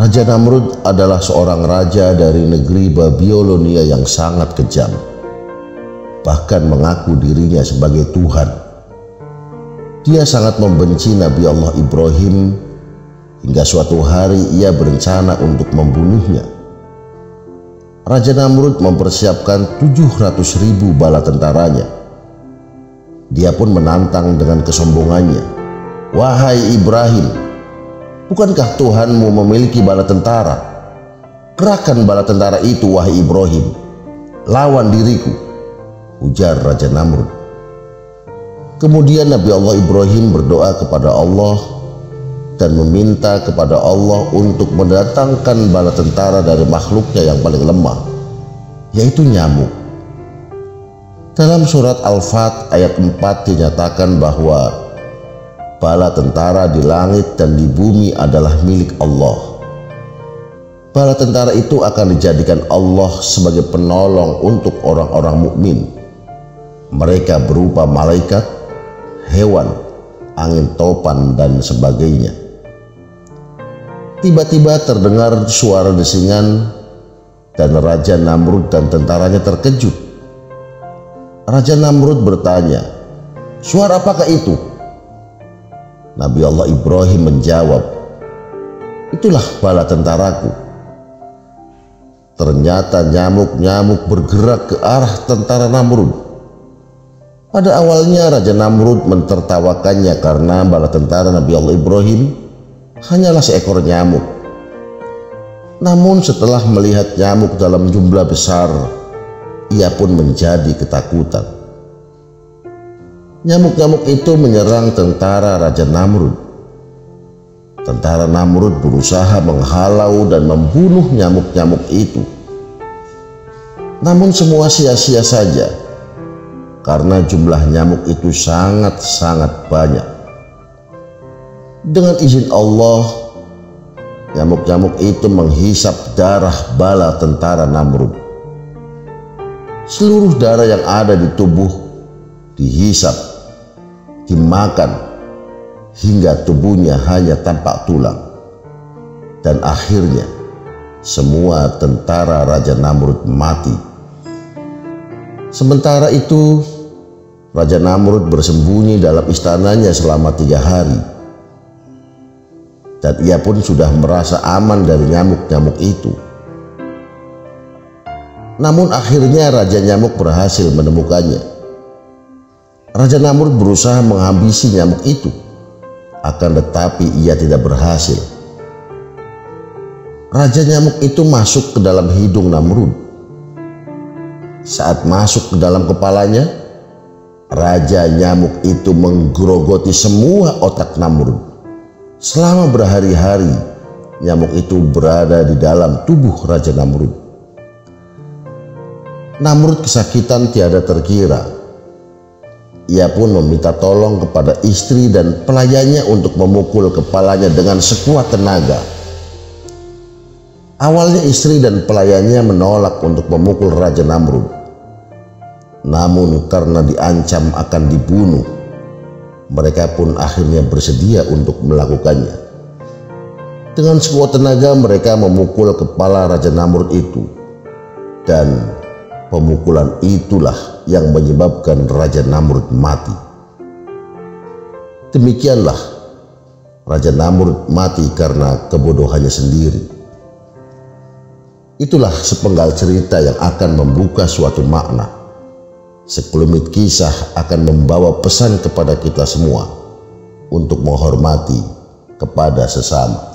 Raja Namrud adalah seorang raja dari negeri Babilonia yang sangat kejam, bahkan mengaku dirinya sebagai Tuhan. Dia sangat membenci Nabi Allah Ibrahim hingga suatu hari ia berencana untuk membunuhnya. Raja Namrud mempersiapkan 700.000 bala tentaranya. Dia pun menantang dengan kesombongannya, "Wahai Ibrahim, bukankah Tuhanmu memiliki bala tentara? Kerahkan bala tentara itu, wahai Ibrahim, lawan diriku," ujar Raja Namrud. Kemudian Nabi Allah Ibrahim berdoa kepada Allah dan meminta kepada Allah untuk mendatangkan bala tentara dari makhluknya yang paling lemah, yaitu nyamuk. Dalam surat Al-Fat ayat 4 dinyatakan bahwa bala tentara di langit dan di bumi adalah milik Allah. Bala tentara itu akan dijadikan Allah sebagai penolong untuk orang-orang mukmin. Mereka berupa malaikat, hewan, angin topan, dan sebagainya. Tiba-tiba terdengar suara desingan dan Raja Namrud dan tentaranya terkejut. Raja Namrud bertanya, "Suara apakah itu?" Nabi Allah Ibrahim menjawab, "Itulah bala tentaraku." Ternyata nyamuk-nyamuk bergerak ke arah tentara Namrud. Pada awalnya Raja Namrud mentertawakannya karena bala tentara Nabi Allah Ibrahim hanyalah seekor nyamuk. Namun setelah melihat nyamuk dalam jumlah besar, ia pun menjadi ketakutan. Nyamuk-nyamuk itu menyerang tentara Raja Namrud. Tentara Namrud berusaha menghalau dan membunuh nyamuk-nyamuk itu. Namun semua sia-sia saja, karena jumlah nyamuk itu sangat-sangat banyak. Dengan izin Allah, nyamuk-nyamuk itu menghisap darah bala tentara Namrud. Seluruh darah yang ada di tubuh dihisap, dimakan, hingga tubuhnya hanya tampak tulang. Dan akhirnya semua tentara Raja Namrud mati. Sementara itu, Raja Namrud bersembunyi dalam istananya selama 3 hari. Dan ia pun sudah merasa aman dari nyamuk-nyamuk itu. Namun akhirnya Raja Nyamuk berhasil menemukannya. Raja Namrud berusaha menghabisi nyamuk itu, akan tetapi ia tidak berhasil. Raja Nyamuk itu masuk ke dalam hidung Namrud. Saat masuk ke dalam kepalanya, Raja Nyamuk itu menggerogoti semua otak Namrud. Selama berhari-hari, nyamuk itu berada di dalam tubuh Raja Namrud. Namrud kesakitan tiada terkira. Ia pun meminta tolong kepada istri dan pelayannya untuk memukul kepalanya dengan sekuat tenaga. Awalnya istri dan pelayannya menolak untuk memukul Raja Namrud. Namun karena diancam akan dibunuh, mereka pun akhirnya bersedia untuk melakukannya. Dengan sekuat tenaga mereka memukul kepala Raja Namrud itu. Dan pemukulan itulah yang menyebabkan Raja Namrud mati. Demikianlah Raja Namrud mati karena kebodohannya sendiri. Itulah sepenggal cerita yang akan membuka suatu makna. Sekelumit kisah akan membawa pesan kepada kita semua untuk menghormati kepada sesama.